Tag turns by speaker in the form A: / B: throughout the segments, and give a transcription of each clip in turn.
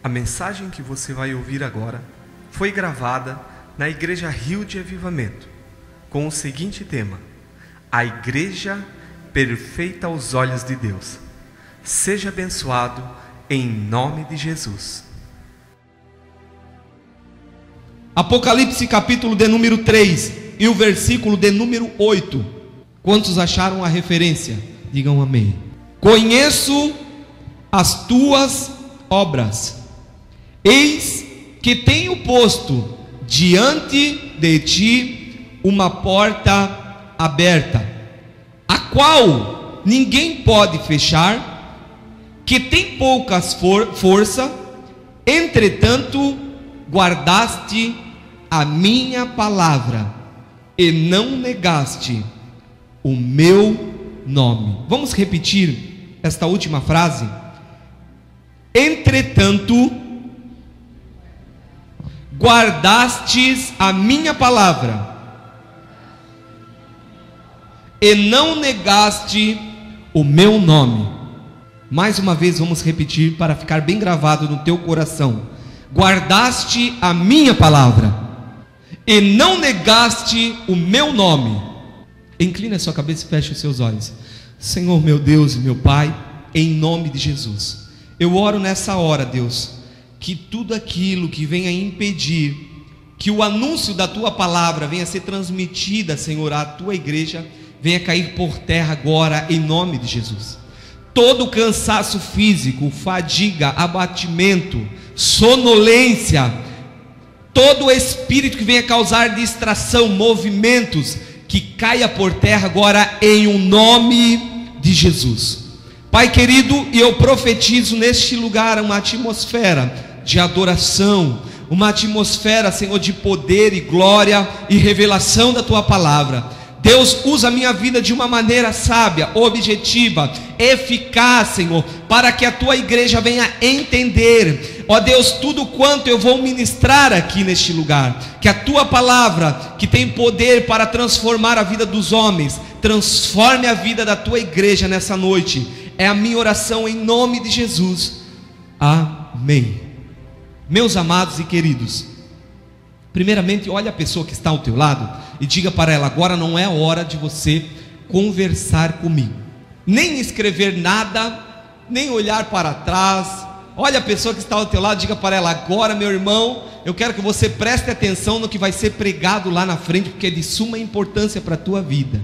A: A mensagem que você vai ouvir agora foi gravada na Igreja Rio de Avivamento, com o seguinte tema: a Igreja Perfeita aos Olhos de Deus. Seja abençoado em nome de Jesus.
B: Apocalipse capítulo de número 3 e o versículo de número 8. Quantos acharam a referência? Digam amém. Conheço as tuas obras, eis que tenho posto diante de ti uma porta aberta, a qual ninguém pode fechar, que tem poucas força, entretanto guardaste a minha palavra e não negaste o meu nome. Vamos repetir esta última frase? Entretanto guardastes a minha palavra e não negaste o meu nome. Mais uma vez vamos repetir para ficar bem gravado no teu coração. Guardaste a minha palavra e não negaste o meu nome. Inclina a sua cabeça e feche os seus olhos. Senhor meu Deus e meu Pai, em nome de Jesus, eu oro nessa hora, Deus, que tudo aquilo que venha impedir que o anúncio da tua palavra venha ser transmitida, Senhor, à tua igreja, venha cair por terra agora, em nome de Jesus. Todo cansaço físico, fadiga, abatimento, sonolência, todo espírito que venha causar distração, movimentos, que caia por terra agora em um nome de Jesus. Pai querido, e eu profetizo neste lugar uma atmosfera de adoração, uma atmosfera, Senhor, de poder e glória e revelação da tua palavra. Deus, usa a minha vida de uma maneira sábia, objetiva, eficaz, Senhor, para que a tua igreja venha entender, ó Deus, tudo quanto eu vou ministrar aqui neste lugar. Que a tua palavra, que tem poder para transformar a vida dos homens, transforme a vida da tua igreja nessa noite. É a minha oração em nome de Jesus. Amém. Meus amados e queridos, primeiramente, olha a pessoa que está ao teu lado e diga para ela: agora não é a hora de você conversar comigo, nem escrever nada, nem olhar para trás. Olha a pessoa que está ao teu lado, diga para ela: agora, meu irmão, eu quero que você preste atenção no que vai ser pregado lá na frente, porque é de suma importância para a tua vida.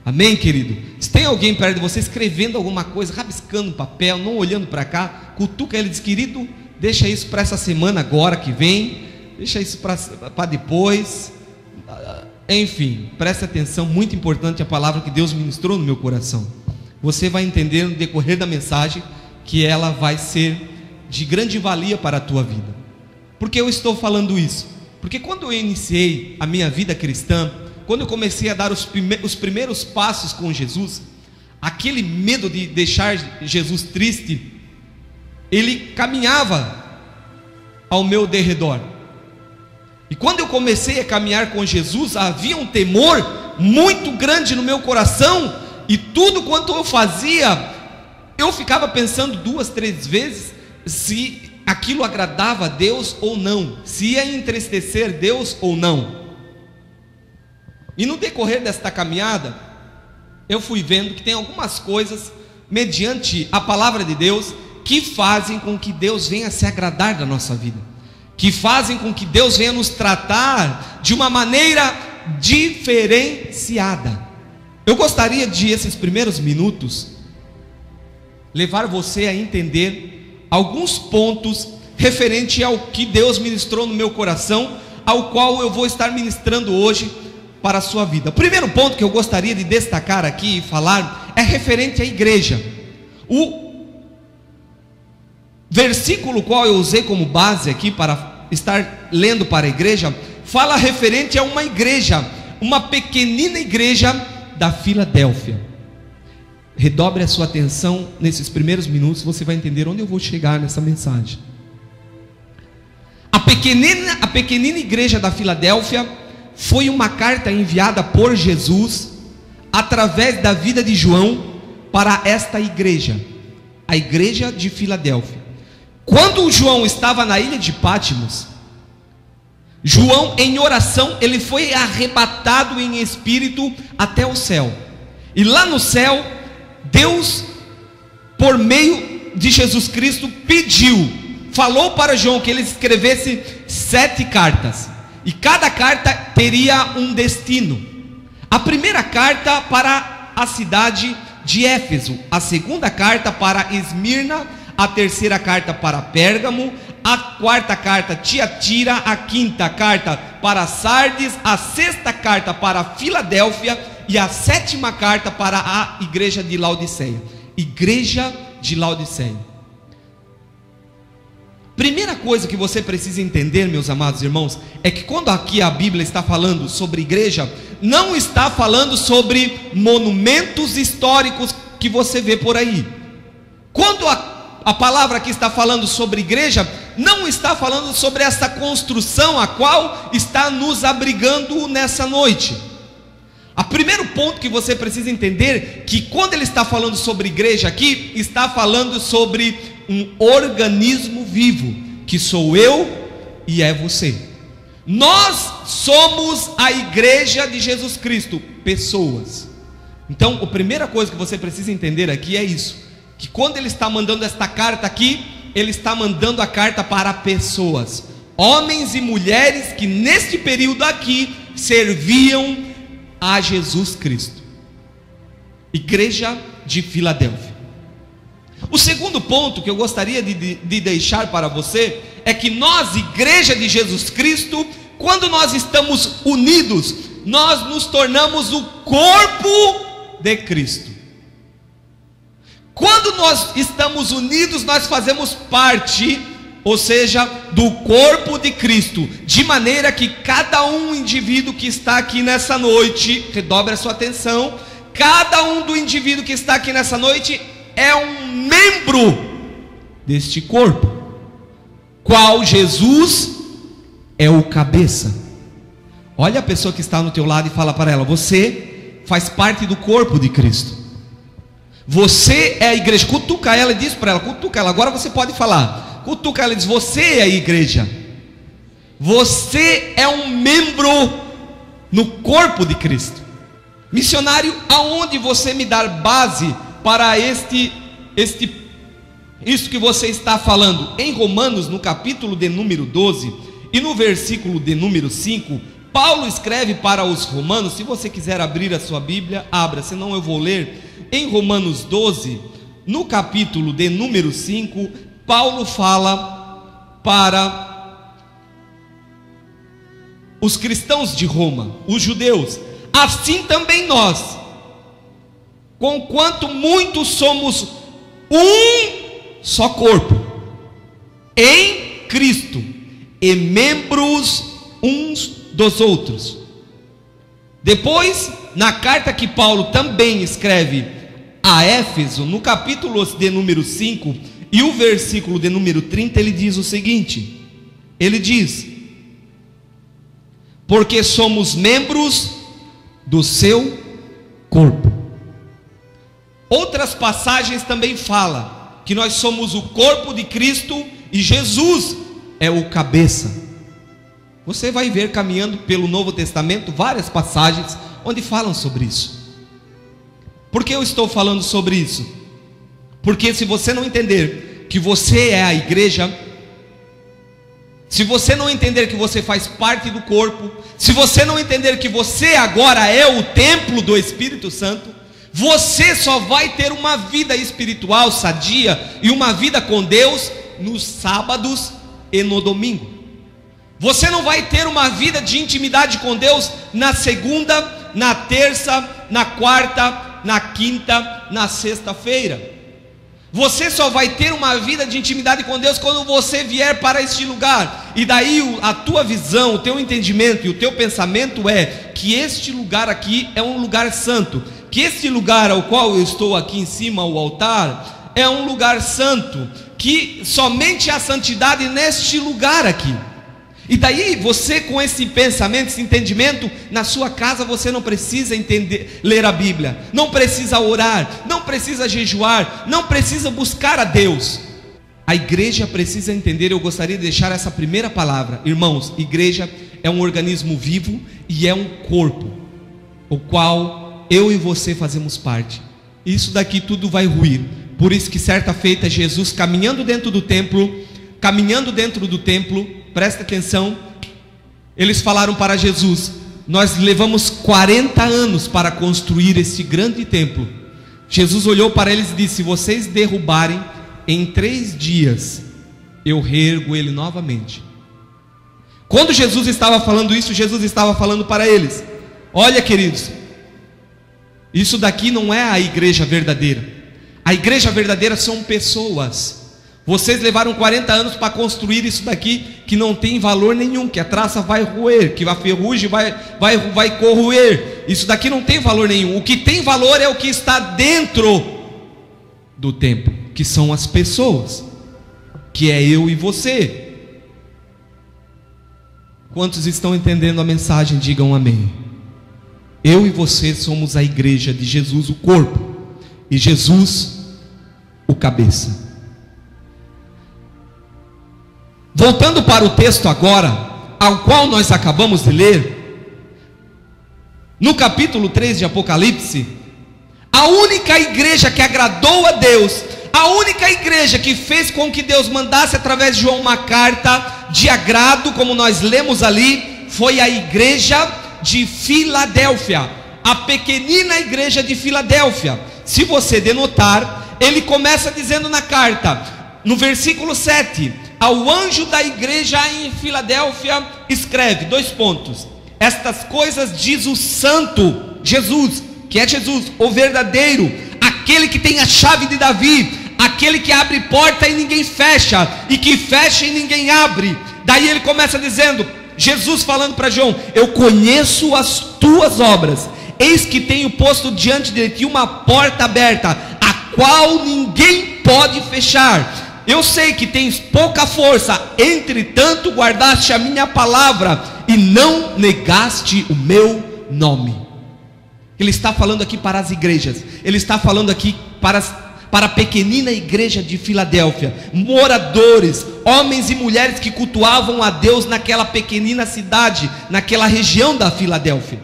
B: Amém, querido? Se tem alguém perto de você escrevendo alguma coisa, rabiscando papel, não olhando para cá, cutuca ele e diz: querido, deixa isso para essa semana agora que vem, deixa isso para depois. Enfim, preste atenção, muito importante a palavra que Deus ministrou no meu coração. Você vai entender no decorrer da mensagem que ela vai ser de grande valia para a tua vida. Por que eu estou falando isso? Porque quando eu iniciei a minha vida cristã, quando eu comecei a dar os primeiros passos com Jesus, aquele medo de deixar Jesus triste, ele caminhava ao meu derredor. E quando eu comecei a caminhar com Jesus, havia um temor muito grande no meu coração, e tudo quanto eu fazia, eu ficava pensando 2, 3 vezes se aquilo agradava a Deus ou não, se ia entristecer Deus ou não. E no decorrer desta caminhada, eu fui vendo que tem algumas coisas, mediante a palavra de Deus, que fazem com que Deus venha se agradar da nossa vida, que fazem com que Deus venha nos tratar de uma maneira diferenciada. Eu gostaria de, esses primeiros minutos, levar você a entender alguns pontos referente ao que Deus ministrou no meu coração, ao qual eu vou estar ministrando hoje para a sua vida. O primeiro ponto que eu gostaria de destacar aqui e falar é referente à igreja. O versículo qual eu usei como base aqui para estar lendo para a igreja, fala referente a uma igreja, uma pequenina igreja da Filadélfia. Redobre a sua atenção nesses primeiros minutos, você vai entender onde eu vou chegar nessa mensagem. A pequenina igreja da Filadélfia foi uma carta enviada por Jesus através da vida de João para esta igreja, a igreja de Filadélfia. Quando João estava na ilha de Pátimos, João, em oração, ele foi arrebatado em espírito até o céu. E lá no céu, Deus, por meio de Jesus Cristo, falou para João que ele escrevesse 7 cartas. E cada carta teria um destino. A primeira carta para a cidade de Éfeso, a segunda carta para Esmirna, a terceira carta para Pérgamo, a quarta carta Tiatira, a quinta carta para Sardes, a sexta carta para Filadélfia e a sétima carta para a igreja de Laodiceia. Igreja de Laodiceia. Primeira coisa que você precisa entender, meus amados irmãos, é que quando aqui a Bíblia está falando sobre igreja, não está falando sobre monumentos históricos que você vê por aí. Quando a palavra aqui está falando sobre igreja, não está falando sobre essa construção a qual está nos abrigando nessa noite. O primeiro ponto que você precisa entender, que quando ele está falando sobre igreja aqui, está falando sobre um organismo vivo, que sou eu e é você. Nós somos a igreja de Jesus Cristo, pessoas. Então, a primeira coisa que você precisa entender aqui é isso, que quando ele está mandando esta carta aqui, ele está mandando a carta para pessoas, homens e mulheres que neste período aqui serviam a Jesus Cristo. Igreja de Filadélfia. O segundo ponto que eu gostaria de deixar para você é que nós, igreja de Jesus Cristo, quando nós estamos unidos, nós nos tornamos o corpo de Cristo. Quando nós estamos unidos, nós fazemos parte, ou seja, do corpo de Cristo, de maneira que cada um indivíduo que está aqui nessa noite, redobre a sua atenção, cada um do indivíduo que está aqui nessa noite é um membro deste corpo, qual Jesus é o cabeça. Olha a pessoa que está no teu lado e fala para ela: você faz parte do corpo de Cristo. Você é a igreja. Cutuca ela e diz para ela, cutuca ela, agora você pode falar. Cutuca ela e diz: você é a igreja. Você é um membro no corpo de Cristo. Missionário, aonde você me dar base para isso que você está falando? Em Romanos, no capítulo de número 12 e no versículo de número 5, Paulo escreve para os romanos. Se você quiser abrir a sua Bíblia, abra, senão eu vou ler. Em Romanos 12, no capítulo de número 5, Paulo fala para os cristãos de Roma, os judeus: assim também nós, conquanto muitos somos um só corpo em Cristo e membros uns dos outros. Depois, na carta que Paulo também escreve a Éfeso, no capítulo de número 5 e o versículo de número 30, ele diz o seguinte: ele diz: porque somos membros do seu corpo. Outras passagens também falam que nós somos o corpo de Cristo e Jesus é o cabeça. Você vai ver caminhando pelo Novo Testamento várias passagens onde falam sobre isso. Por que eu estou falando sobre isso? Porque se você não entender que você é a igreja, se você não entender que você faz parte do corpo, se você não entender que você agora é o templo do Espírito Santo, você só vai ter uma vida espiritual sadia e uma vida com Deus nos sábados e no domingo. Você não vai ter uma vida de intimidade com Deus na segunda, na terça, na quarta, na quinta, na sexta-feira. Você só vai ter uma vida de intimidade com Deus quando você vier para este lugar. E daí a tua visão, o teu entendimento e o teu pensamento é que este lugar aqui é um lugar santo, que este lugar ao qual eu estou aqui em cima, o altar, é um lugar santo, que somente há santidade neste lugar aqui. E daí você, com esse pensamento, esse entendimento, na sua casa você não precisa ler a Bíblia, não precisa orar, não precisa jejuar, não precisa buscar a Deus. A igreja precisa entender, eu gostaria de deixar essa primeira palavra. Irmãos, igreja é um organismo vivo e é um corpo, o qual eu e você fazemos parte. Isso daqui tudo vai ruir. Por isso que certa feita Jesus caminhando dentro do templo, presta atenção, eles falaram para Jesus: nós levamos 40 anos para construir esse grande templo. Jesus olhou para eles e disse: se vocês derrubarem, em 3 dias eu reergo ele novamente. Quando Jesus estava falando isso, Jesus estava falando para eles: olha, queridos, isso daqui não é a igreja verdadeira. A igreja verdadeira são pessoas. Vocês levaram 40 anos para construir isso daqui, que não tem valor nenhum, que a traça vai roer, que a ferrugem vai corroer. Isso daqui não tem valor nenhum. O que tem valor é o que está dentro do templo, que são as pessoas, que é eu e você. Quantos estão entendendo a mensagem? Digam amém. Eu e você somos a igreja de Jesus, o corpo, e Jesus, o cabeça. Voltando para o texto agora, ao qual nós acabamos de ler, no capítulo 3 de Apocalipse, a única igreja que agradou a Deus, a única igreja que fez com que Deus mandasse através de João uma carta de agrado, como nós lemos ali, foi a igreja de Filadélfia, a pequenina igreja de Filadélfia. Se você denotar, ele começa dizendo na carta, no versículo 7, ao anjo da igreja em Filadélfia escreve, 2 pontos, estas coisas diz o santo Jesus, que é Jesus, o verdadeiro, aquele que tem a chave de Davi, aquele que abre porta e ninguém fecha, e que fecha e ninguém abre. Daí ele começa dizendo, Jesus falando para João: eu conheço as tuas obras, eis que tenho posto diante de ti uma porta aberta, a qual ninguém pode fechar. Eu sei que tens pouca força, entretanto guardaste a minha palavra e não negaste o meu nome. Ele está falando aqui para as igrejas, ele está falando aqui para a pequenina igreja de Filadélfia, moradores, homens e mulheres que cultuavam a Deus naquela pequenina cidade, naquela região da Filadélfia.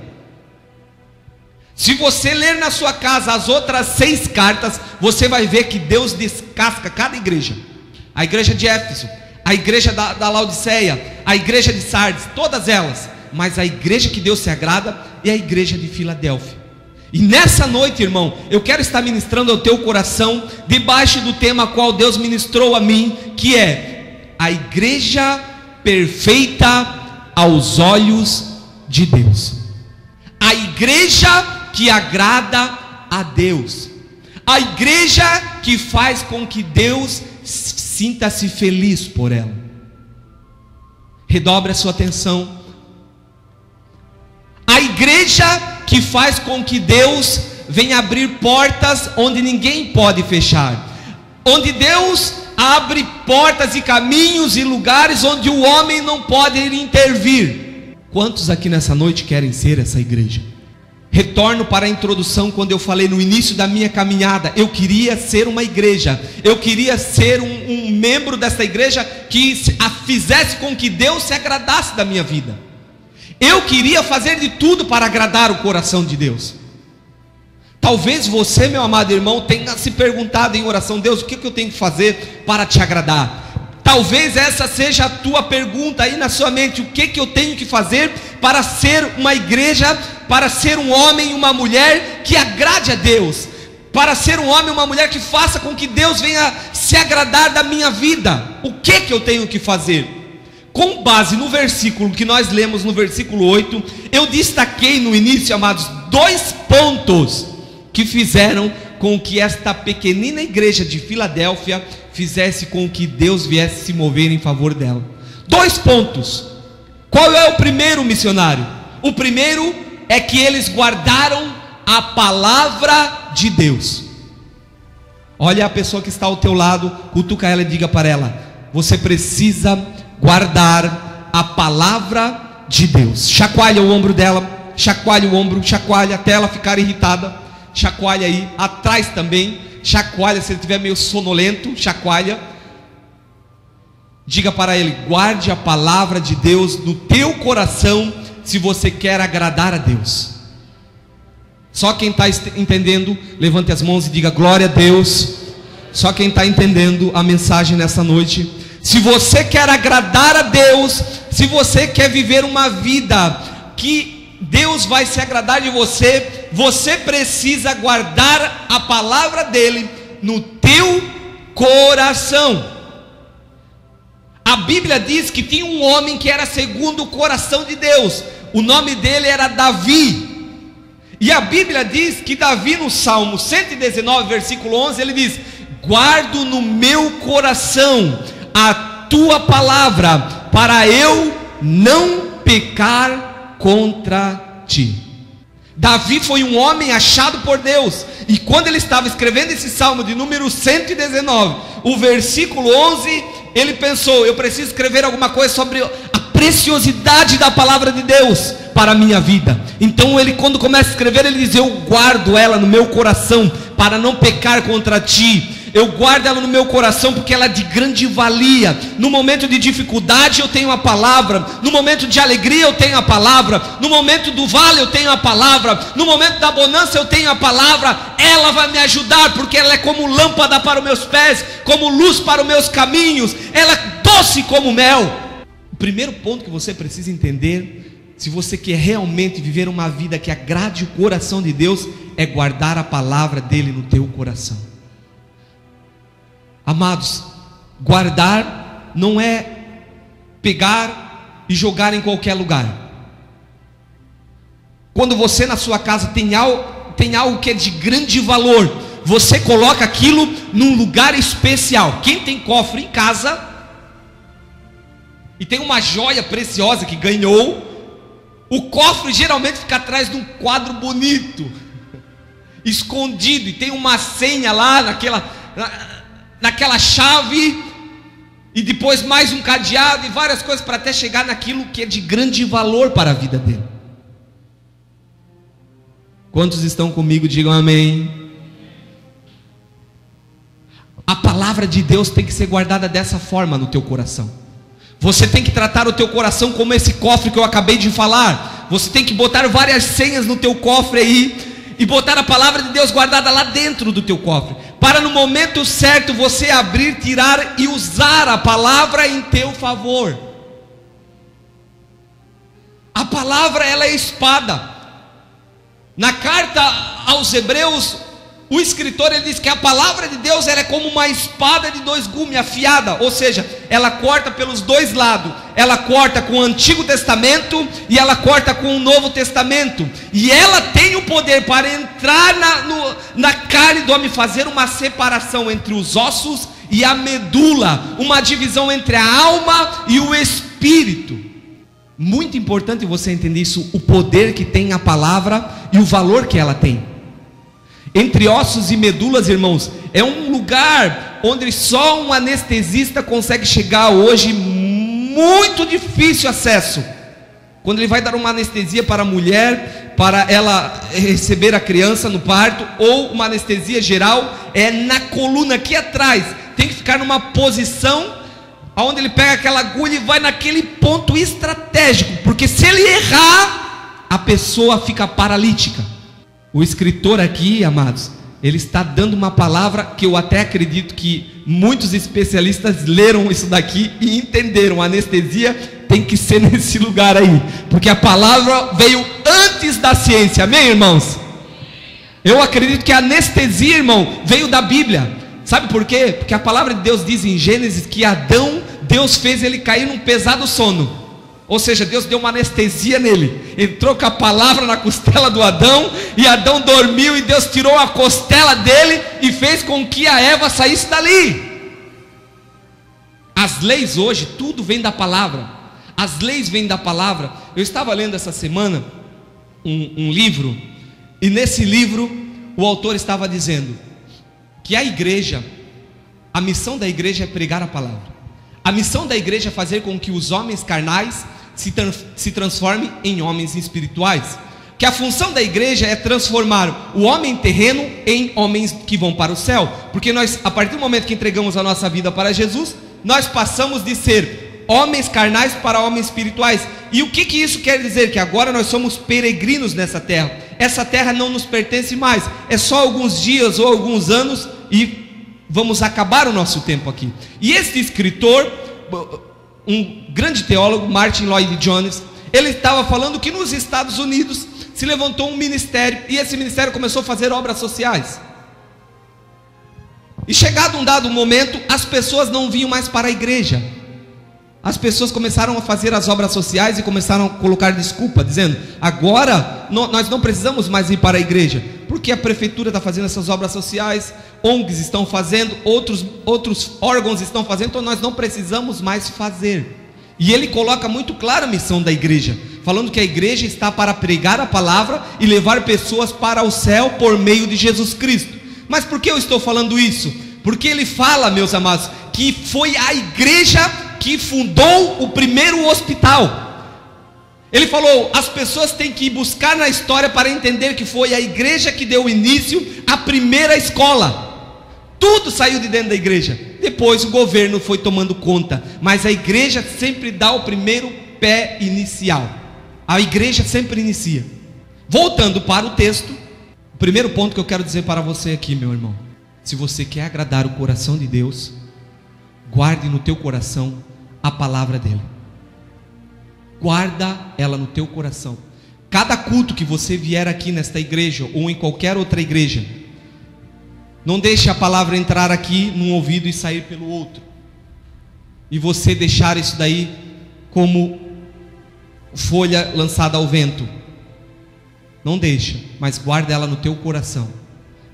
B: Se você ler na sua casa as outras 6 cartas, você vai ver que Deus descasca cada igreja. A igreja de Éfeso, a igreja da Laodiceia, a igreja de Sardes, todas elas. Mas a igreja que Deus se agrada é a igreja de Filadélfia. E nessa noite, irmão, eu quero estar ministrando ao teu coração, debaixo do tema qual Deus ministrou a mim, que é a igreja perfeita aos olhos de Deus. A igreja que agrada a Deus, a igreja que faz com que Deus sinta-se feliz por ela. Redobre a sua atenção. A igreja que faz com que Deus venha abrir portas onde ninguém pode fechar, onde Deus abre portas e caminhos e lugares onde o homem não pode intervir. Quantos aqui nessa noite querem ser essa igreja? Retorno para a introdução, quando eu falei no início da minha caminhada, eu queria ser uma igreja, eu queria ser um membro dessa igreja que fizesse com que Deus se agradasse da minha vida. Eu queria fazer de tudo para agradar o coração de Deus. Talvez você, meu amado irmão, tenha se perguntado em oração: Deus, o que eu tenho que fazer para te agradar? Talvez essa seja a tua pergunta aí na sua mente: o que eu tenho que fazer para ser uma igreja, para ser um homem e uma mulher que agrade a Deus, para ser um homem e uma mulher que faça com que Deus venha se agradar da minha vida? O que eu tenho que fazer? Com base no versículo que nós lemos, no versículo 8, eu destaquei no início, amados, 2 pontos que fizeram com que esta pequenina igreja de Filadélfia fizesse com que Deus viesse se mover em favor dela. 2 pontos. Qual é o primeiro, missionário? O primeiro é que eles guardaram a palavra de Deus. Olha a pessoa que está ao teu lado, cutuca ela e diga para ela: você precisa guardar a palavra de Deus. Chacoalha o ombro dela, chacoalha o ombro, chacoalha até ela ficar irritada. Chacoalha aí, atrás também, chacoalha, se ele estiver meio sonolento, chacoalha. Diga para ele: guarde a palavra de Deus no teu coração, se você quer agradar a Deus. Só quem está entendendo, levante as mãos e diga glória a Deus. Só quem está entendendo a mensagem nessa noite. Se você quer agradar a Deus, se você quer viver uma vida que Deus vai se agradar de você, você precisa guardar a palavra dele no teu coração. A Bíblia diz que tinha um homem que era segundo o coração de Deus. O nome dele era Davi. E a Bíblia diz que Davi, no Salmo 119, versículo 11, ele diz: guardo no meu coração a tua palavra, para eu não pecar contra ti. Davi foi um homem achado por Deus, e quando ele estava escrevendo esse salmo de número 119, o versículo 11, ele pensou: eu preciso escrever alguma coisa sobre a preciosidade da palavra de Deus para a minha vida. Então ele, quando começa a escrever, ele diz: eu guardo ela no meu coração para não pecar contra ti. Eu guardo ela no meu coração porque ela é de grande valia. No momento de dificuldade eu tenho a palavra, no momento de alegria eu tenho a palavra, no momento do vale eu tenho a palavra, no momento da bonança eu tenho a palavra. Ela vai me ajudar, porque ela é como lâmpada para os meus pés, como luz para os meus caminhos, ela é doce como mel. O primeiro ponto que você precisa entender, se você quer realmente viver uma vida que agrade o coração de Deus, é guardar a palavra dele no teu coração. Amados, guardar não é pegar e jogar em qualquer lugar. Quando você na sua casa tem algo que é de grande valor, você coloca aquilo num lugar especial. Quem tem cofre em casa e tem uma joia preciosa que ganhou, o cofre geralmente fica atrás de um quadro bonito, escondido, e tem uma senha lá naquela chave, e depois mais um cadeado e várias coisas para até chegar naquilo que é de grande valor para a vida dele. Quantos estão comigo? Digam amém. A palavra de Deus tem que ser guardada dessa forma no teu coração. Você tem que tratar o teu coração como esse cofre que eu acabei de falar. Você tem que botar várias senhas no teu cofre aí, e botar a palavra de Deus guardada lá dentro do teu cofre, para no momento certo você abrir, tirar e usar a palavra em teu favor. A palavra, ela é espada. Na carta aos Hebreus, o escritor, ele diz que a palavra de Deus, ela é como uma espada de dois gumes, afiada, ou seja, ela corta pelos dois lados. Ela corta com o Antigo Testamento e ela corta com o Novo Testamento, e ela tem o poder para entrar na carne do homem, fazer uma separação entre os ossos e a medula, uma divisão entre a alma e o espírito. Muito importante você entender isso, o poder que tem a palavra e o valor que ela tem. Entre ossos e medulas, irmãos, é um lugar onde só um anestesista consegue chegar hoje, muito difícil acesso. Quando ele vai dar uma anestesia para a mulher, para ela receber a criança no parto, ou uma anestesia geral, é na coluna aqui atrás. Tem que ficar numa posição onde ele pega aquela agulha e vai naquele ponto estratégico, porque se ele errar, a pessoa fica paralítica. O escritor aqui, amados, ele está dando uma palavra que eu até acredito que muitos especialistas leram isso daqui e entenderam. A anestesia tem que ser nesse lugar aí, porque a palavra veio antes da ciência. Amém, irmãos? Eu acredito que a anestesia, irmão, veio da Bíblia. Sabe por quê? Porque a palavra de Deus diz em Gênesis que Adão, Deus fez ele cair num pesado sono. Ou seja, Deus deu uma anestesia nele, entrou com a palavra na costela do Adão, e Adão dormiu, e Deus tirou a costela dele e fez com que a Eva saísse dali. As leis hoje, tudo vem da palavra. As leis vêm da palavra. Eu estava lendo essa semana um livro, e nesse livro o autor estava dizendo que a igreja, a missão da igreja é pregar a palavra. A missão da igreja é fazer com que os homens carnais se transformem em homens espirituais. Que a função da igreja é transformar o homem terreno em homens que vão para o céu. Porque nós, a partir do momento que entregamos a nossa vida para Jesus, nós passamos de ser homens carnais para homens espirituais. E o que isso quer dizer? Que agora nós somos peregrinos nessa terra. Essa terra não nos pertence mais. É só alguns dias ou alguns anos e vamos acabar o nosso tempo aqui. E este escritor, um grande teólogo, Martin Lloyd Jones, ele estava falando que nos Estados Unidos se levantou um ministério, e esse ministério começou a fazer obras sociais. E chegado um dado momento, as pessoas não vinham mais para a igreja. As pessoas começaram a fazer as obras sociais e começaram a colocar desculpa, dizendo: agora nós não precisamos mais ir para a igreja, porque a prefeitura está fazendo essas obras sociais, ONGs estão fazendo, outros órgãos estão fazendo, então nós não precisamos mais fazer. E ele coloca muito clara a missão da igreja, falando que a igreja está para pregar a palavra e levar pessoas para o céu por meio de Jesus Cristo. Mas por que eu estou falando isso? Porque ele fala, meus amados, que foi a igreja que fundou o primeiro hospital. Ele falou: as pessoas têm que buscar na história para entender que foi a igreja que deu início à primeira escola. Tudo saiu de dentro da igreja. Depois o governo foi tomando conta, mas a igreja sempre dá o primeiro pé inicial. A igreja sempre inicia. Voltando para o texto, o primeiro ponto que eu quero dizer para você aqui, meu irmão: se você quer agradar o coração de Deus, guarde no teu coração a palavra dele. Guarda ela no teu coração. Cada culto que você vier aqui nesta igreja ou em qualquer outra igreja, não deixe a palavra entrar aqui num ouvido e sair pelo outro, e você deixar isso daí como folha lançada ao vento. Não deixa, mas guarda ela no teu coração,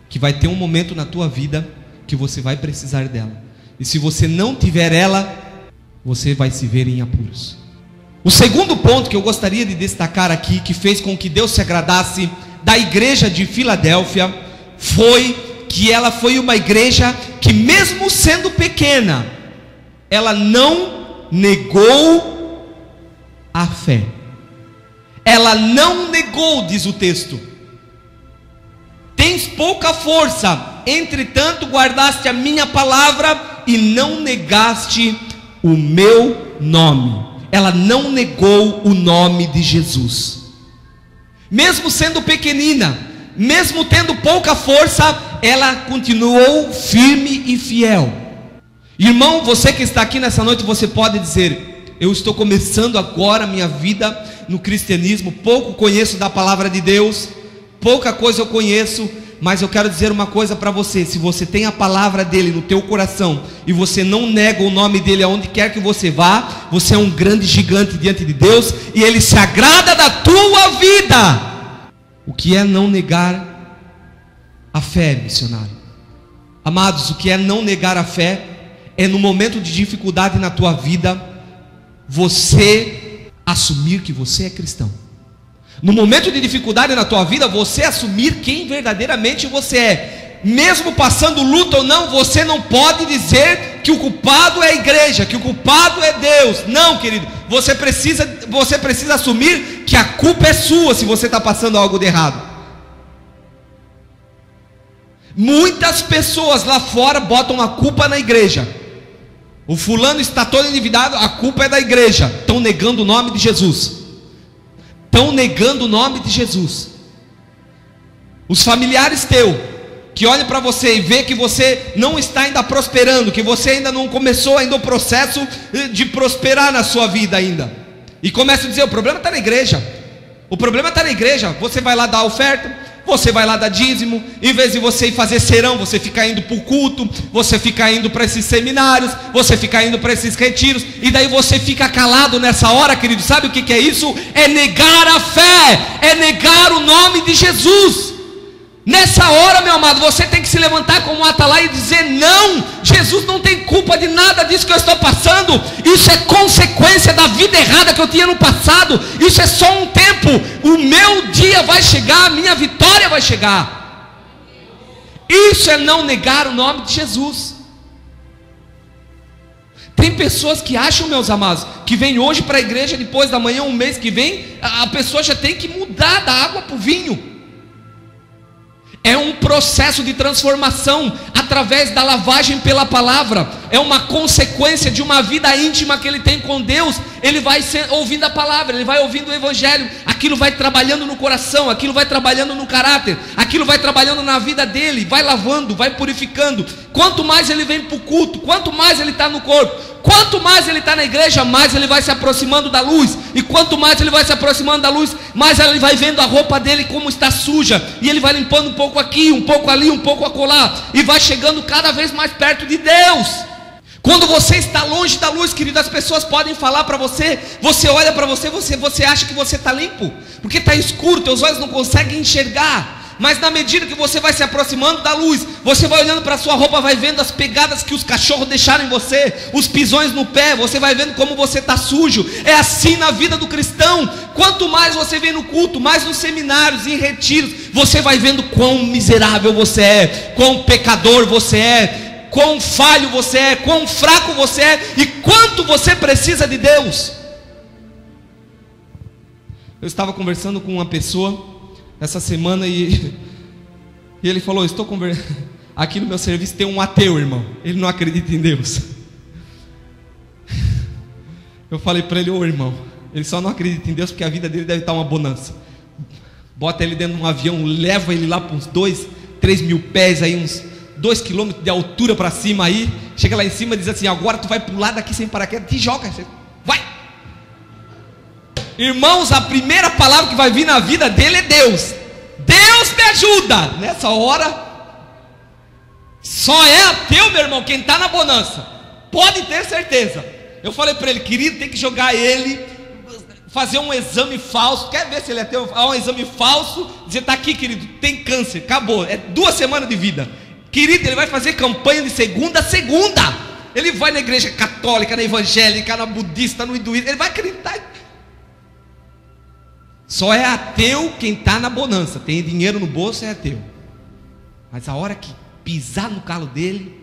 B: que vai ter um momento na tua vida que você vai precisar dela. E se você não tiver ela, você vai se ver em apuros. O segundo ponto que eu gostaria de destacar aqui, que fez com que Deus se agradasse da igreja de Filadélfia, foi que ela foi uma igreja que, mesmo sendo pequena, ela não negou a fé. Ela não negou, diz o texto. Tens pouca força, entretanto guardaste a minha palavra e não negaste o meu nome. Ela não negou o nome de Jesus. Mesmo sendo pequenina, mesmo tendo pouca força, ela continuou firme e fiel. Irmão, você que está aqui nessa noite, você pode dizer: eu estou começando agora a minha vida no cristianismo, pouco conheço da palavra de Deus, pouca coisa eu conheço, mas eu quero dizer uma coisa para você: se você tem a palavra dele no teu coração e você não nega o nome dele aonde quer que você vá, você é um grande gigante diante de Deus, e ele se agrada da tua vida. O que é não negar a fé, missionário? Amados, o que é não negar a fé é, no momento de dificuldade na tua vida, você assumir que você é cristão. No momento de dificuldade na tua vida, você assumir quem verdadeiramente você é. Mesmo passando luta ou não, você não pode dizer que o culpado é a igreja, que o culpado é Deus. Não, querido, você precisa assumir que a culpa é sua se você está passando algo de errado. Muitas pessoas lá fora botam a culpa na igreja. O fulano está todo endividado, a culpa é da igreja. Estão negando o nome de Jesus. Estão negando o nome de Jesus. Os familiares teus, que olham para você e vê que você não está ainda prosperando, que você ainda não começou ainda o processo de prosperar na sua vida ainda, e começam a dizer: o problema está na igreja, o problema está na igreja. Você vai lá dar oferta, você vai lá dar dízimo, em vez de você ir fazer serão, você fica indo para o culto, você fica indo para esses seminários, você fica indo para esses retiros, e daí você fica calado nessa hora, querido. Sabe o que é isso? É negar a fé, é negar o nome de Jesus. Nessa hora, meu amado, você tem que se levantar como um atalaia e dizer: não, Jesus não tem culpa de nada disso que eu estou passando. Isso é consequência da vida errada que eu tinha no passado. Isso é só um tempo. O meu dia vai chegar, a minha vitória vai chegar. Isso é não negar o nome de Jesus. Tem pessoas que acham, meus amados, que vem hoje para a igreja, depois da manhã, um mês que vem, a pessoa já tem que mudar da água para o vinho. É um processo de transformação através da lavagem pela palavra. É uma consequência de uma vida íntima que ele tem com Deus. Ele vai ouvindo a palavra, ele vai ouvindo o evangelho. Aquilo vai trabalhando no coração, aquilo vai trabalhando no caráter, aquilo vai trabalhando na vida dele, vai lavando, vai purificando. Quanto mais ele vem para o culto, quanto mais ele está no corpo, quanto mais ele está na igreja, mais ele vai se aproximando da luz. E quanto mais ele vai se aproximando da luz, mais ele vai vendo a roupa dele como está suja. E ele vai limpando um pouco aqui, um pouco ali, um pouco acolá. E vai chegando cada vez mais perto de Deus. Quando você está longe da luz, querido, as pessoas podem falar para você. Você olha para você, você acha que você está limpo, porque está escuro, teus olhos não conseguem enxergar. Mas na medida que você vai se aproximando da luz, você vai olhando para a sua roupa, vai vendo as pegadas que os cachorros deixaram em você, os pisões no pé, você vai vendo como você está sujo. É assim na vida do cristão. Quanto mais você vem no culto, mais nos seminários, em retiros, você vai vendo quão miserável você é, quão pecador você é, quão falho você é, quão fraco você é, e quanto você precisa de Deus. Eu estava conversando com uma pessoa essa semana e ele falou: estou conversando aqui no meu serviço, tem um ateu, irmão, ele não acredita em Deus. Eu falei para ele: ô irmão, ele só não acredita em Deus porque a vida dele deve estar uma bonança. Bota ele dentro de um avião, leva ele lá para uns 2, 3 mil pés, aí uns 2 quilômetros de altura para cima, aí chega lá em cima e diz assim: agora tu vai pular daqui sem paraquedas, te joga, vai. Irmãos, a primeira palavra que vai vir na vida dele é Deus. Deus me ajuda. Nessa hora, só é ateu, meu irmão, quem está na bonança. Pode ter certeza. Eu falei para ele: querido, tem que jogar ele, fazer um exame falso. Quer ver se ele é ateu? Um exame falso, dizer: está aqui, querido, tem câncer, acabou, é 2 semanas de vida. Querido, ele vai fazer campanha de segunda a segunda. Ele vai na igreja católica, na evangélica, na budista, no hinduísmo, ele vai acreditar. Só é ateu quem está na bonança, tem dinheiro no bolso, é ateu. Mas a hora que pisar no calo dele,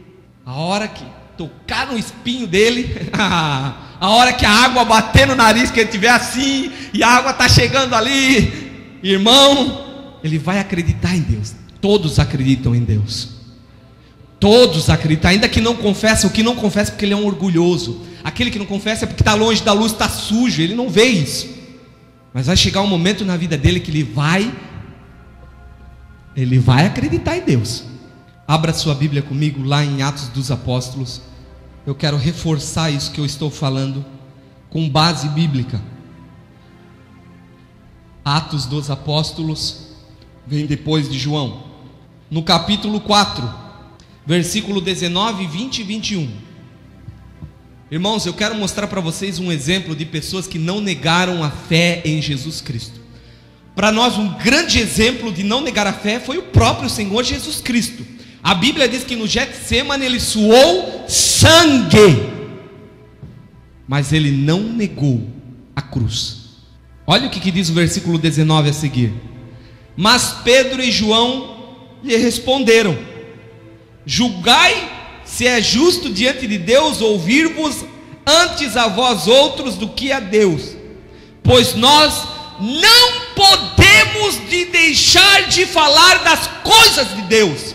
B: a hora que tocar no espinho dele, a hora que a água bater no nariz, que ele estiver assim, e a água está chegando ali, irmão, ele vai acreditar em Deus. Todos acreditam em Deus. Todos acreditam, ainda que não confessam. O que não confessa é porque ele é um orgulhoso. Aquele que não confessa é porque está longe da luz, está sujo, ele não vê isso. Mas vai chegar um momento na vida dele que ele vai acreditar em Deus. Abra sua Bíblia comigo lá em Atos dos Apóstolos. Eu quero reforçar isso que eu estou falando com base bíblica. Atos dos Apóstolos vem depois de João. No capítulo 4, versículo 19, 20 e 21. Irmãos, eu quero mostrar para vocês um exemplo de pessoas que não negaram a fé em Jesus Cristo. Para nós, um grande exemplo de não negar a fé foi o próprio Senhor Jesus Cristo. A Bíblia diz que no Getsemane ele suou sangue, mas ele não negou a cruz. Olha o que diz o versículo 19 a seguir. Mas Pedro e João lhe responderam: julgai se é justo diante de Deus ouvir-vos antes a vós outros do que a Deus, pois nós não podemos de deixar de falar das coisas de Deus.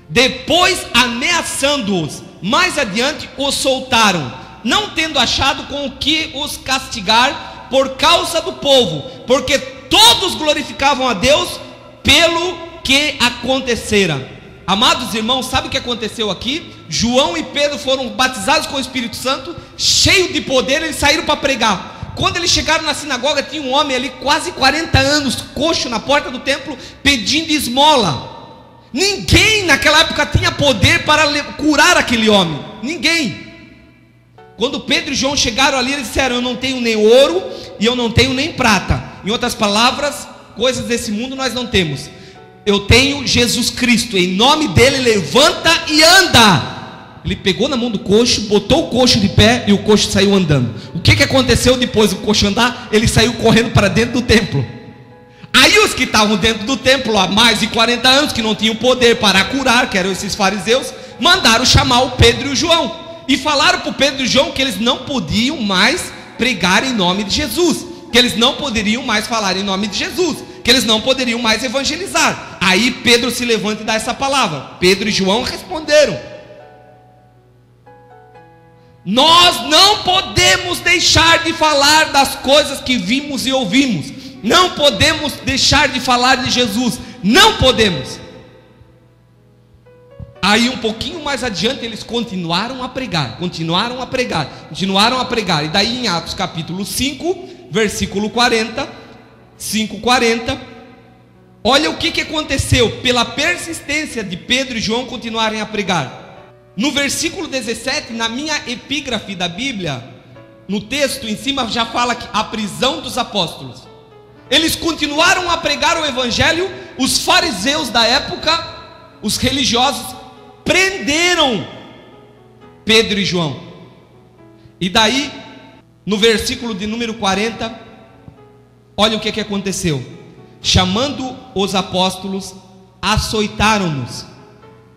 B: Depois, ameaçando-os, mais adiante os soltaram, não tendo achado com o que os castigar por causa do povo, porque todos glorificavam a Deus pelo que acontecera. Amados irmãos, sabe o que aconteceu aqui? João e Pedro foram batizados com o Espírito Santo, cheio de poder, eles saíram para pregar. Quando eles chegaram na sinagoga, tinha um homem ali, quase 40 anos, coxo, na porta do templo, pedindo esmola. Ninguém naquela época tinha poder para curar aquele homem, ninguém. Quando Pedro e João chegaram ali, eles disseram: eu não tenho nem ouro e eu não tenho nem prata. Em outras palavras, coisas desse mundo nós não temos. Eu tenho Jesus Cristo, em nome dele levanta e anda. Ele pegou na mão do coxo, botou o coxo de pé e o coxo saiu andando. O que aconteceu depois do coxo andar? Ele saiu correndo para dentro do templo. Aí os que estavam dentro do templo há mais de 40 anos, que não tinham poder para curar, que eram esses fariseus, mandaram chamar o Pedro e o João, e falaram para o Pedro e o João que eles não podiam mais pregar em nome de Jesus, que eles não poderiam mais falar em nome de Jesus, que eles não poderiam mais evangelizar. Aí Pedro se levanta e dá essa palavra. Pedro e João responderam: nós não podemos deixar de falar das coisas que vimos e ouvimos. Não podemos deixar de falar de Jesus. Não podemos. Aí um pouquinho mais adiante eles continuaram a pregar. E daí em Atos capítulo 5, versículo 40, 5:40, olha o que aconteceu pela persistência de Pedro e João continuarem a pregar. No versículo 17, na minha epígrafe da Bíblia, no texto em cima já fala que a prisão dos apóstolos. Eles continuaram a pregar o evangelho. Os fariseus da época, os religiosos, prenderam Pedro e João. E daí, no versículo de número 40, olha o que aconteceu. Chamando os apóstolos, açoitaram-nos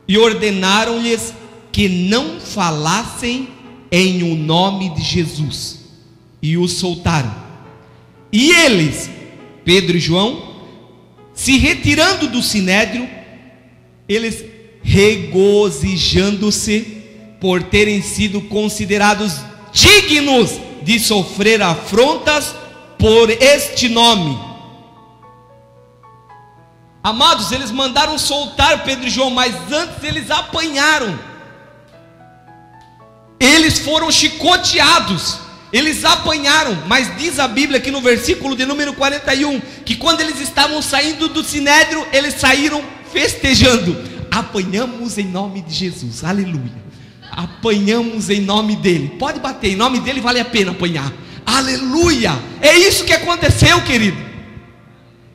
B: e ordenaram-lhes que não falassem em o nome de Jesus, e os soltaram. E eles, Pedro e João, se retirando do sinédrio, eles, regozijando-se por terem sido considerados dignos de sofrer afrontas por este nome. Amados, eles mandaram soltar Pedro e João, mas antes eles apanharam. Eles foram chicoteados, eles apanharam, mas diz a Bíblia aqui no versículo de número 41, que quando eles estavam saindo do sinédrio, eles saíram festejando: apanhamos em nome de Jesus, aleluia, apanhamos em nome dele. Pode bater, em nome dele vale a pena apanhar, aleluia. É isso que aconteceu, querido.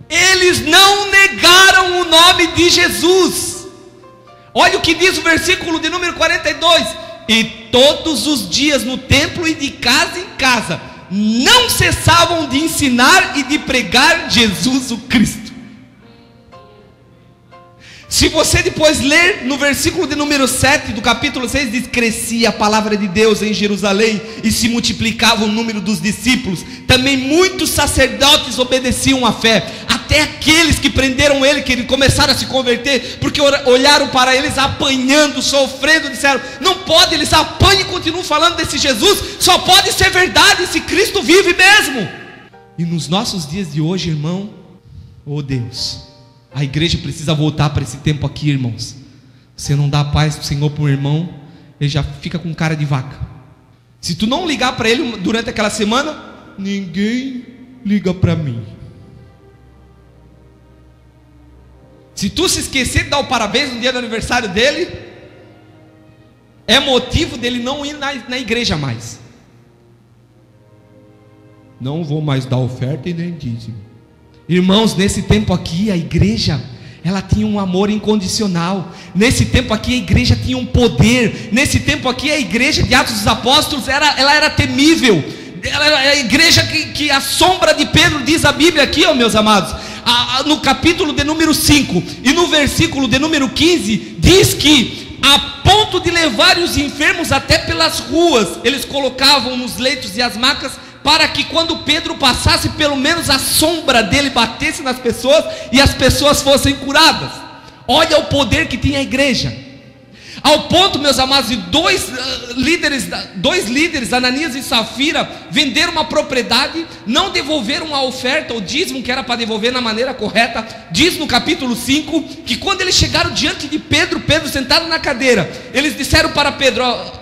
B: Eles não negaram o nome de Jesus. Olha o que diz o versículo de número 42: e todos os dias no templo e de casa em casa não cessavam de ensinar e de pregar Jesus o Cristo. Se você depois ler no versículo de número 7 do capítulo 6, diz: crescia a palavra de Deus em Jerusalém e se multiplicava o número dos discípulos. Também muitos sacerdotes obedeciam à fé. Até aqueles que prenderam ele, que começaram a se converter, porque olharam para eles apanhando, sofrendo, disseram: não pode, eles apanham e continuam falando desse Jesus. Só pode ser verdade se Cristo vive mesmo. E nos nossos dias de hoje, irmão, oh Deus, a igreja precisa voltar para esse tempo aqui, irmãos. Você não dá paz para o Senhor para um irmão, ele já fica com cara de vaca. Se tu não ligar para ele durante aquela semana, ninguém liga para mim. Se tu se esquecer de dar o parabéns no dia do aniversário dele, é motivo dele não ir na igreja mais. Não vou mais dar oferta e nem dízimo. Irmãos, nesse tempo aqui a igreja, ela tinha um amor incondicional. Nesse tempo aqui a igreja tinha um poder. Nesse tempo aqui a igreja de Atos dos Apóstolos, ela era temível. Ela era a igreja que a sombra de Pedro, diz a Bíblia aqui, ó, meus amados, no capítulo de número 5 e no versículo de número 15, diz que a ponto de levar os enfermos até pelas ruas, eles colocavam nos leitos e as macas, para que quando Pedro passasse, pelo menos a sombra dele batesse nas pessoas e as pessoas fossem curadas. Olha o poder que tinha a igreja. Ao ponto, meus amados, de dois líderes, Ananias e Safira, venderam uma propriedade, não devolveram a oferta, o dízimo que era para devolver na maneira correta. Diz no capítulo 5, que quando eles chegaram diante de Pedro sentado na cadeira, eles disseram para Pedro, ó,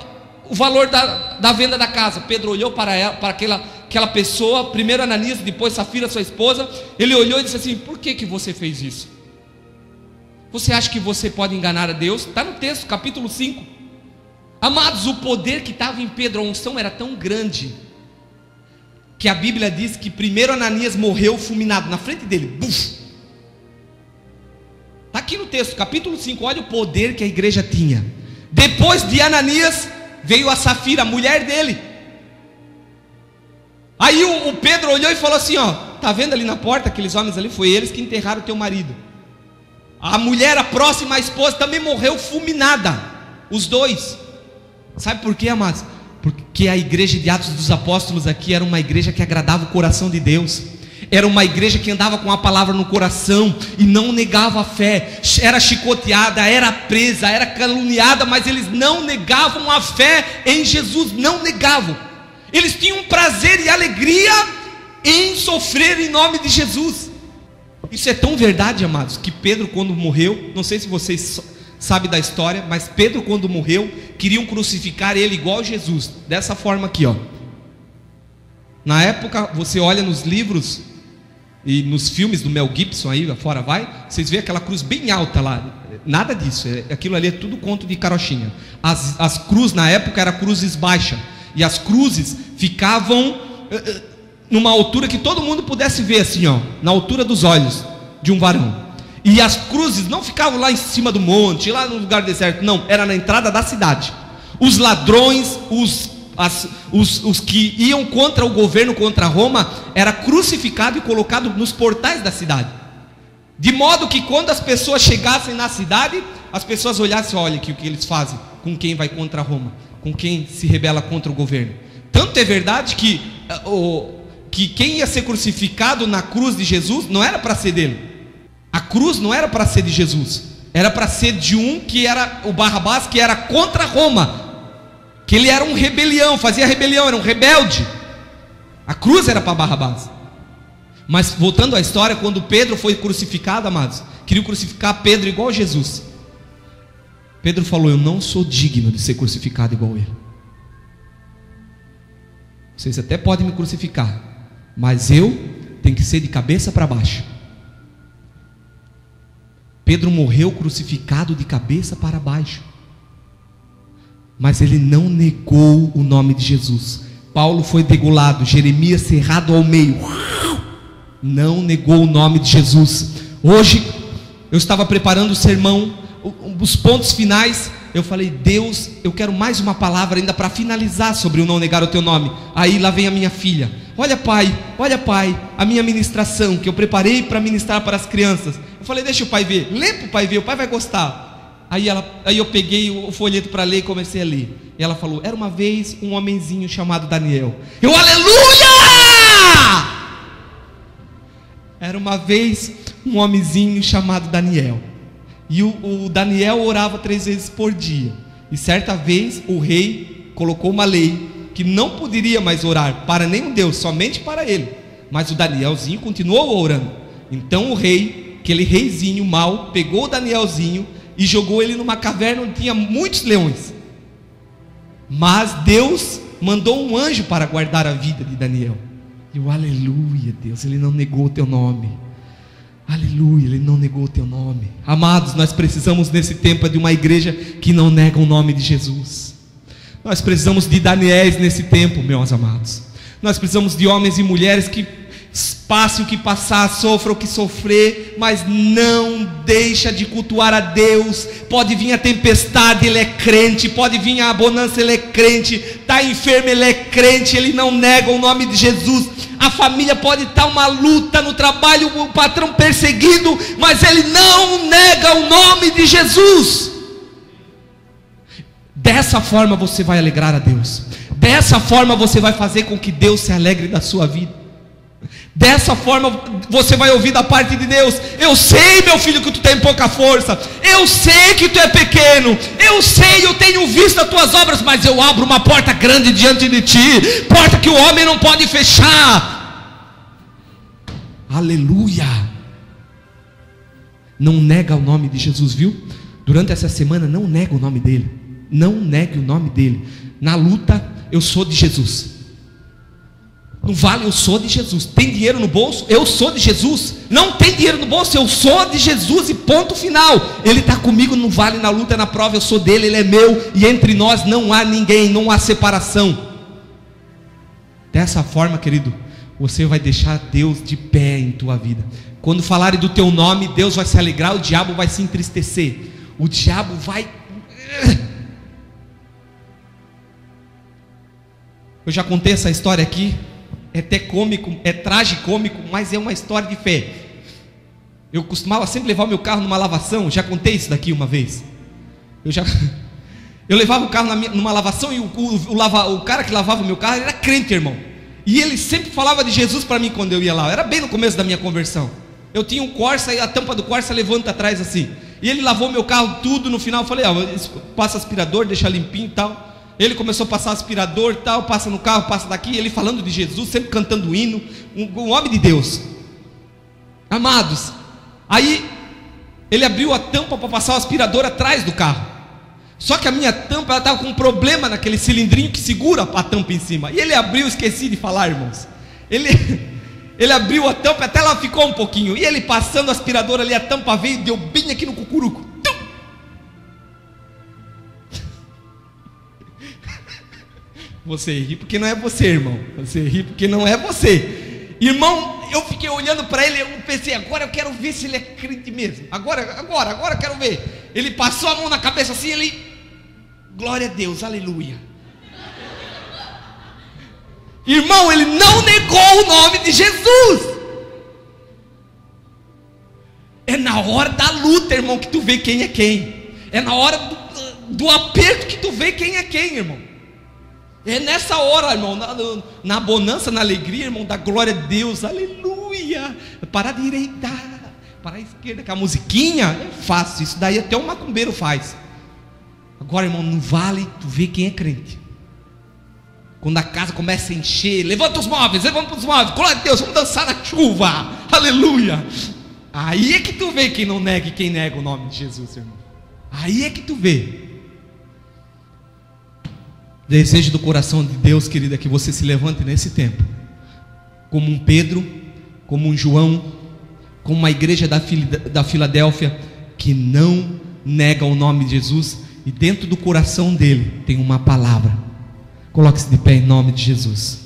B: o valor da venda da casa. Pedro olhou para aquela pessoa, primeiro Ananias, depois Safira, sua esposa. Ele olhou e disse assim: por que você fez isso? Você acha que você pode enganar a Deus? Está no texto, capítulo 5. Amados, o poder que estava em Pedro, a unção era tão grande, que a Bíblia diz que primeiro Ananias morreu fulminado na frente dele. Buf! Está aqui no texto, capítulo 5, olha o poder que a igreja tinha. Depois de Ananias, veio a Safira, a mulher dele. Aí o Pedro olhou e falou assim: ó, tá vendo ali na porta, aqueles homens ali, foi eles que enterraram o teu marido. A mulher, a próxima, a esposa, também morreu fulminada. Os dois. Sabe por quê, amados? Porque a igreja de Atos dos Apóstolos aqui era uma igreja que agradava o coração de Deus. Era uma igreja que andava com a palavra no coração e não negava a fé. Era chicoteada, era presa, era caluniada, mas eles não negavam a fé em Jesus, não negavam. Eles tinham prazer e alegria em sofrer em nome de Jesus. Isso é tão verdade, amados, que Pedro, quando morreu, não sei se vocês sabem da história, mas Pedro, quando morreu, queriam crucificar ele igual Jesus, dessa forma aqui, ó. Na época, você olha nos livros e nos filmes do Mel Gibson aí, fora vai, vocês veem aquela cruz bem alta lá. Nada disso, aquilo ali é tudo conto de carochinha. As cruzes na época eram cruzes baixas, e as cruzes ficavam numa altura que todo mundo pudesse ver assim, ó, na altura dos olhos de um varão. E as cruzes não ficavam lá em cima do monte, lá no lugar deserto, não, era na entrada da cidade. Os ladrões, os que iam contra o governo, contra Roma, era crucificado e colocado nos portais da cidade, de modo que quando as pessoas chegassem na cidade, as pessoas olhassem, olha aqui o que eles fazem com quem vai contra Roma, com quem se rebela contra o governo. Tanto é verdade que quem ia ser crucificado na cruz de Jesus não era para ser dele. A cruz não era para ser de Jesus, era para ser de um que era o Barrabás, que era contra Roma, que ele era um rebelião, fazia rebelião, era um rebelde. A cruz era para Barrabás. Mas voltando à história, quando Pedro foi crucificado, amados, queriam crucificar Pedro igual a Jesus. Pedro falou: eu não sou digno de ser crucificado igual a ele. Vocês até podem me crucificar, mas eu tenho que ser de cabeça para baixo. Pedro morreu crucificado de cabeça para baixo, mas ele não negou o nome de Jesus. Paulo foi degolado, Jeremias cerrado ao meio, não negou o nome de Jesus. Hoje eu estava preparando o sermão, os pontos finais. Eu falei: Deus, eu quero mais uma palavra ainda para finalizar sobre o não negar o teu nome. Aí lá vem a minha filha: olha pai, a minha ministração que eu preparei para ministrar para as crianças. Eu falei: deixa o pai ver, lê para o pai ver, o pai vai gostar. Aí eu peguei o folheto para ler e comecei a ler. E ela falou: era uma vez um homenzinho chamado Daniel. Eu, aleluia! Era uma vez um homenzinho chamado Daniel. E o Daniel orava 3 vezes por dia. E certa vez o rei colocou uma lei que não poderia mais orar para nenhum Deus, somente para ele. Mas o Danielzinho continuou orando. Então o rei, aquele reizinho mau, pegou o Danielzinho e jogou ele numa caverna onde tinha muitos leões. Mas Deus mandou um anjo para guardar a vida de Daniel. E o aleluia, Deus, ele não negou o teu nome. Aleluia, ele não negou o teu nome. Amados, nós precisamos nesse tempo de uma igreja que não nega o nome de Jesus. Nós precisamos de Daniéis nesse tempo, meus amados. Nós precisamos de homens e mulheres que passem o que passar, sofram o que sofrer, mas não deixa de cultuar a Deus. Pode vir a tempestade, ele é crente. Pode vir a bonança, ele é crente. Está enfermo, ele é crente. Ele não nega o nome de Jesus. A família pode estar uma luta no trabalho, o patrão perseguindo, mas ele não nega o nome de Jesus. Dessa forma você vai alegrar a Deus. Dessa forma você vai fazer com que Deus se alegre da sua vida. Dessa forma você vai ouvir da parte de Deus: eu sei, meu filho, que tu tem pouca força. Eu sei que tu é pequeno. Eu sei, eu tenho visto as tuas obras, mas eu abro uma porta grande diante de ti, porta que o homem não pode fechar. Aleluia. Não nega o nome de Jesus, viu? Durante essa semana não nega o nome dele. Não negue o nome dele. Na luta eu sou de Jesus. No vale eu sou de Jesus. Tem dinheiro no bolso? Eu sou de Jesus. Não tem dinheiro no bolso? Eu sou de Jesus e ponto final. Ele está comigo no vale, na luta, na prova. Eu sou dele, ele é meu. E entre nós não há ninguém, não há separação. Dessa forma, querido, você vai deixar Deus de pé em tua vida. Quando falarem do teu nome, Deus vai se alegrar, o diabo vai se entristecer. O diabo vai... Eu já contei essa história aqui. É até cômico, é tragicômico, mas é uma história de fé. Eu costumava sempre levar o meu carro numa lavação. Já contei isso daqui uma vez. Eu levava o carro numa lavação e o cara que lavava o meu carro era crente, irmão. E ele sempre falava de Jesus para mim quando eu ia lá. Era bem no começo da minha conversão. Eu tinha um Corsa e a tampa do Corsa levanta atrás assim. E ele lavou meu carro tudo. No final eu falei, passa aspirador, deixa limpinho e tal. Ele começou a passar aspirador e tal, passa no carro, passa daqui. Ele falando de Jesus, sempre cantando hino. Um homem de Deus. Amados, aí ele abriu a tampa para passar o aspirador atrás do carro. Só que a minha tampa, ela estava com um problema naquele cilindrinho que segura a tampa em cima. E ele abriu, esqueci de falar, irmãos. Ele abriu a tampa, até ela ficou um pouquinho. E ele passando o aspirador ali, a tampa veio e deu bem aqui no cucuruco. Tum! Você ri porque não é você, irmão. Você ri porque não é você. Irmão, eu fiquei olhando para ele, eu pensei, agora eu quero ver se ele é crente mesmo. Agora eu quero ver. Ele passou a mão na cabeça assim, glória a Deus, aleluia. Irmão, ele não negou o nome de Jesus. É na hora da luta, irmão, que tu vê quem é quem. É na hora do aperto que tu vê quem é quem, irmão. É nessa hora, irmão, na bonança, na alegria, irmão, da glória a Deus, aleluia. Para a direita, para a esquerda, com a musiquinha, é fácil, isso daí até um macumbeiro faz. Agora, irmão, no vale, tu vê quem é crente. Quando a casa começa a encher, levanta os móveis, glória a Deus, vamos dançar na chuva, aleluia. Aí é que tu vê quem não nega e quem nega o nome de Jesus, irmão. Aí é que tu vê. Desejo do coração de Deus, querida, que você se levante nesse tempo, como um Pedro, como um João, como uma igreja da Filadélfia, que não nega o nome de Jesus, e dentro do coração dele tem uma palavra. Coloque-se de pé em nome de Jesus.